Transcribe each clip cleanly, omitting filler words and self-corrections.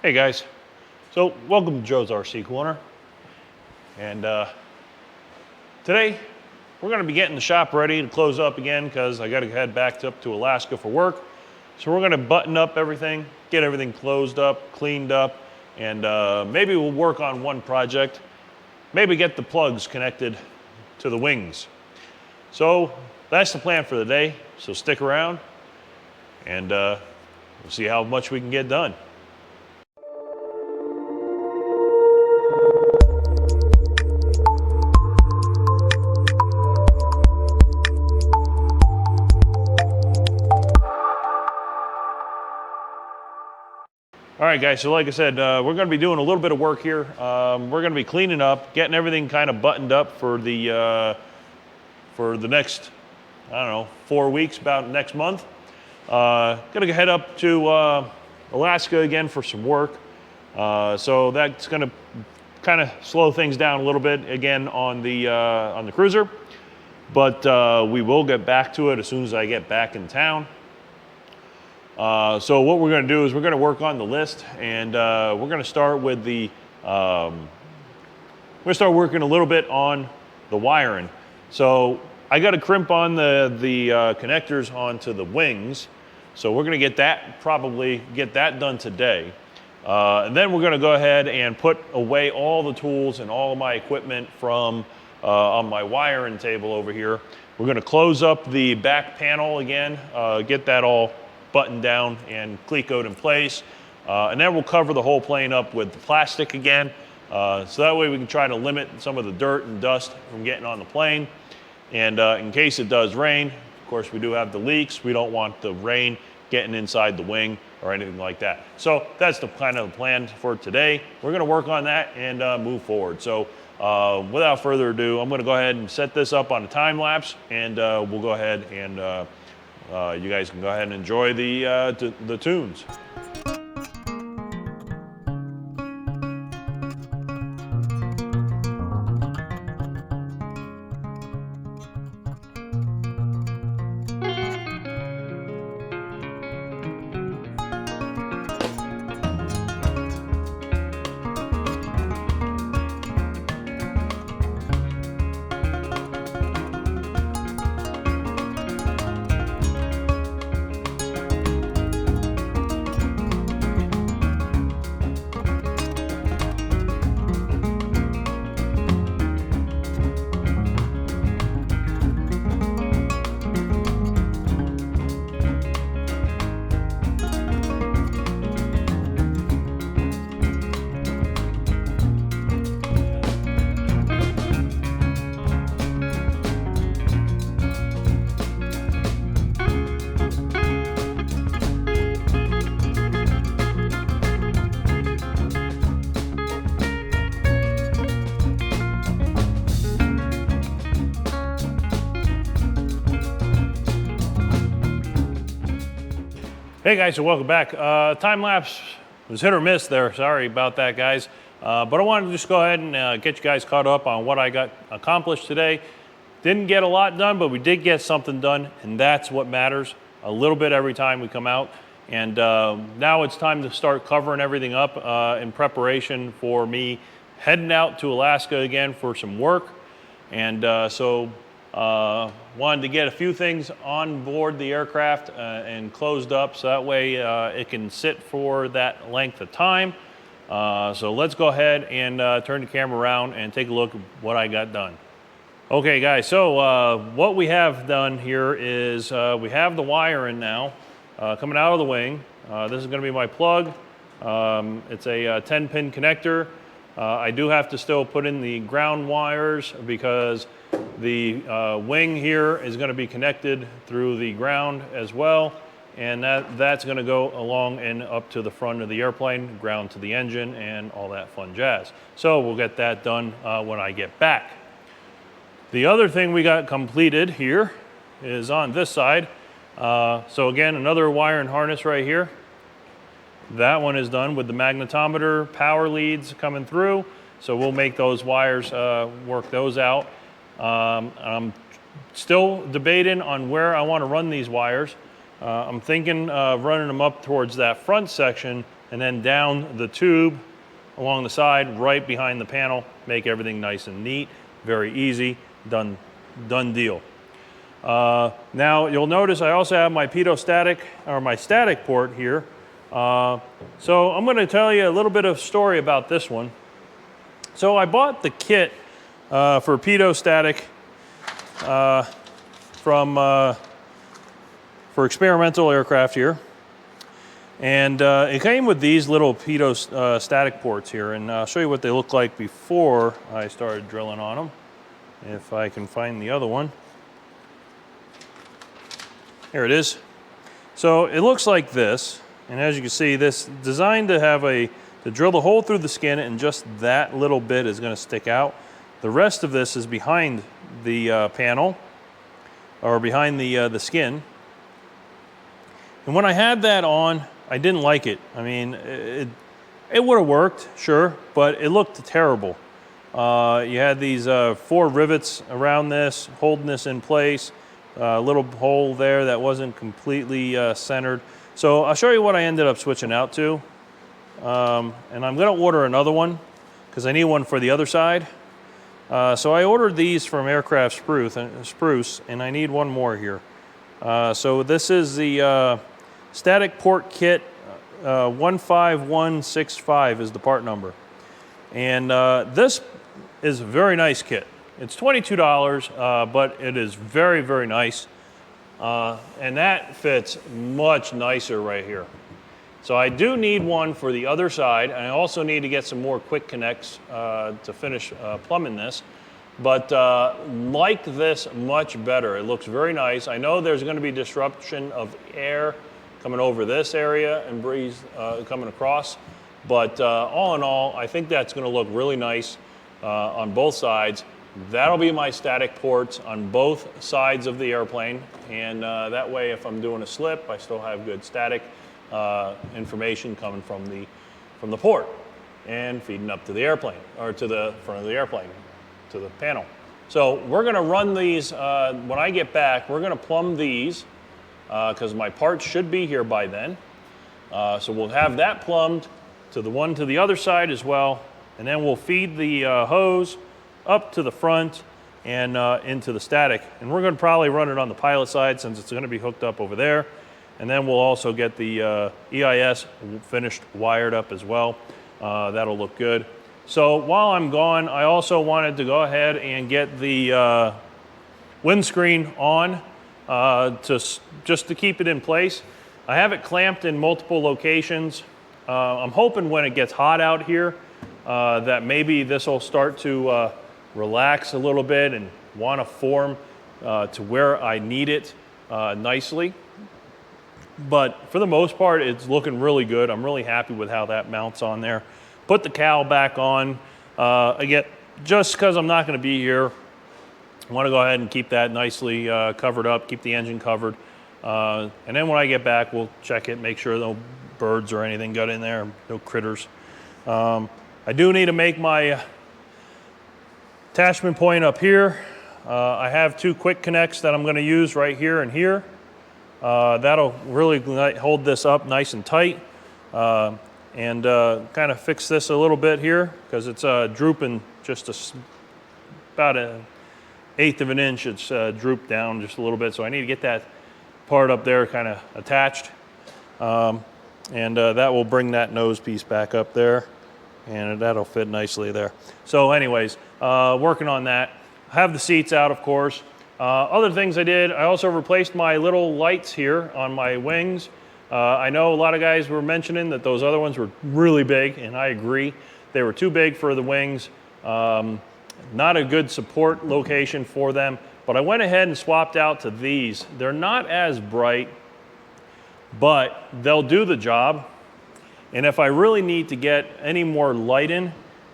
Hey guys, so welcome to Joe's RC Corner. And today we're going to be getting the shop ready to close up again because I got to head back up to Alaska for work. So we're going to button up everything, get everything closed up, cleaned up, and maybe we'll work on one project. Maybe get the plugs connected to the wings. So that's the plan for the day. So stick around and we'll see how much we can get done. All right, guys, so like I said, we're going to be doing a little bit of work here. We're going to be cleaning up, getting everything kind of buttoned up for the next, I don't know, 4 weeks, about next month. Going to head up to Alaska again for some work. So that's going to kind of slow things down a little bit again on the Cruzer. But we will get back to it as soon as I get back in town. So what we're going to do is we're going to work on the list, and we're going to start with the, we're going to start working a little bit on the wiring. So I got to crimp on the connectors onto the wings. So we're going to probably get that done today. And then we're going to go ahead and put away all the tools and all of my equipment from on my wiring table over here. We're going to close up the back panel again, get that all buttoned down and cleat-coat in place. And then we'll cover the whole plane up with the plastic again. So that way we can try to limit some of the dirt and dust from getting on the plane. And in case it does rain, of course we do have the leaks. We don't want the rain getting inside the wing or anything like that. So that's the kind of the plan for today. We're gonna work on that and move forward. So without further ado, I'm gonna go ahead and set this up on a time lapse, and we'll go ahead and you guys can go ahead and enjoy the tunes. Hey guys, so welcome back. Time lapse was hit or miss there. Sorry about that, guys. But I wanted to just go ahead and get you guys caught up on what I got accomplished today. Didn't get a lot done, but we did get something done, and that's what matters. A little bit every time we come out. And now it's time to start covering everything up in preparation for me heading out to Alaska again for some work. And wanted to get a few things on board the aircraft and closed up so that way it can sit for that length of time. So let's go ahead and turn the camera around and take a look at what I got done. Okay guys, so what we have done here is we have the wiring now coming out of the wing. This is going to be my plug. It's a 10-pin connector. I do have to still put in the ground wires because the wing here is going to be connected through the ground as well, and that's going to go along and up to the front of the airplane, ground to the engine, and all that fun jazz. So we'll get that done when I get back. The other thing we got completed here is on this side. So again, another wire and harness right here. That one is done with the magnetometer power leads coming through. So we'll make those wires, work those out. I'm still debating on where I want to run these wires. I'm thinking of running them up towards that front section and then down the tube along the side, right behind the panel, make everything nice and neat. Very easy, done deal. Now you'll notice I also have my pitot-static, or my static port here. So I'm going to tell you a little bit of story about this one. So I bought the kit for pitot-static for experimental aircraft here. And it came with these little pitot static ports here, and I'll show you what they look like before I started drilling on them. If I can find the other one. Here it is. So it looks like this, and as you can see, this is designed to have to drill the hole through the skin, and just that little bit is going to stick out. The rest of this is behind the panel, or behind the skin. And when I had that on, I didn't like it. I mean, it would have worked, sure, but it looked terrible. You had these 4 rivets around this, holding this in place. A little hole there that wasn't completely centered. So I'll show you what I ended up switching out to. And I'm going to order another one because I need one for the other side. So I ordered these from Aircraft Spruce, and I need one more here. So this is the static port kit 15165 is the part number. And this is a very nice kit. It's $22, but it is very, very nice. And that fits much nicer right here. So I do need one for the other side. And I also need to get some more quick connects to finish plumbing this. But like this much better. It looks very nice. I know there's going to be disruption of air coming over this area and breeze coming across. But all in all, I think that's going to look really nice on both sides. That'll be my static ports on both sides of the airplane, and that way if I'm doing a slip, I still have good static information coming from the port and feeding up to the airplane, or to the front of the airplane, to the panel. So we're going to run these, when I get back, we're going to plumb these because my parts should be here by then. So we'll have that plumbed to the one to the other side as well, and then we'll feed the hose up to the front and into the static. And we're going to probably run it on the pilot side since it's going to be hooked up over there. And then we'll also get the EIS finished wired up as well. That'll look good. So while I'm gone, I also wanted to go ahead and get the windscreen on just to keep it in place. I have it clamped in multiple locations. I'm hoping when it gets hot out here that maybe this will start to relax a little bit and want to form to where I need it nicely. But for the most part, it's looking really good. I'm really happy with how that mounts on there. Put the cowl back on. Again, just because I'm not going to be here, I want to go ahead and keep that nicely covered up, keep the engine covered. And then when I get back, we'll check it, make sure no birds or anything got in there, no critters. I do need to make my attachment point up here. I have 2 quick connects that I'm going to use right here and here. That'll really hold this up nice and tight and kind of fix this a little bit here because it's drooping just about 1/8 of an inch. It's drooped down just a little bit, so I need to get that part up there kind of attached. And that will bring that nose piece back up there, and that'll fit nicely there. So anyways, working on that. I have the seats out, of course. Other things I did, I also replaced my little lights here on my wings. I know a lot of guys were mentioning that those other ones were really big, and I agree. They were too big for the wings. Not a good support location for them, but I went ahead and swapped out to these. They're not as bright, but they'll do the job. And if I really need to get any more light in,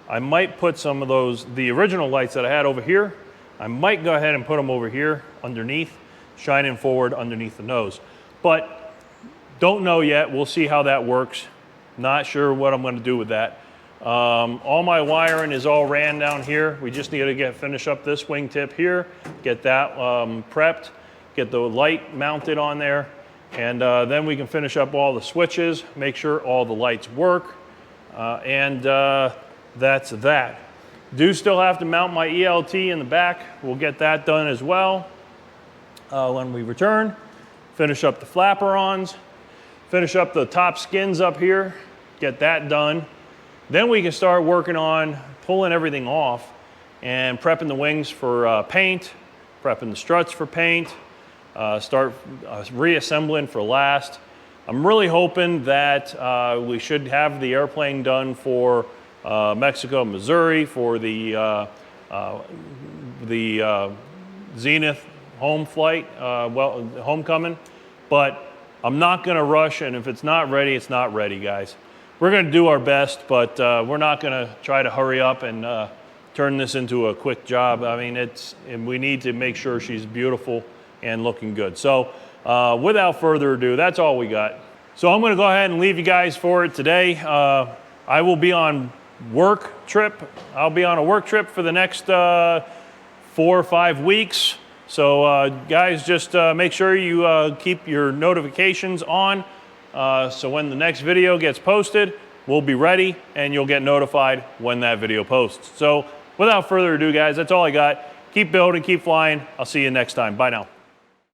I might put some of those, the original lights that I had over here, I might go ahead and put them over here underneath, shining forward underneath the nose. But don't know yet. We'll see how that works. Not sure what I'm going to do with that. All my wiring is all ran down here. We just need to finish up this wingtip here, get that prepped, get the light mounted on there, And then we can finish up all the switches, make sure all the lights work, and that's that. Do still have to mount my ELT in the back. We'll get that done as well when we return. Finish up the flaperons, finish up the top skins up here, get that done. Then we can start working on pulling everything off and prepping the wings for paint, prepping the struts for paint, start reassembling for last. I'm really hoping that we should have the airplane done for Mexico, Missouri, for the Zenith home flight, homecoming. But I'm not going to rush, and if it's not ready, it's not ready, guys. We're going to do our best, but we're not going to try to hurry up and turn this into a quick job. I mean, and we need to make sure she's beautiful and looking good. So without further ado, that's all we got. So I'm going to go ahead and leave you guys for it today. I will be on work trip. I'll be on a work trip for the next 4 or 5 weeks. So guys, just make sure you keep your notifications on. So when the next video gets posted, we'll be ready and you'll get notified when that video posts. So without further ado, guys, that's all I got. Keep building, keep flying. I'll see you next time. Bye now.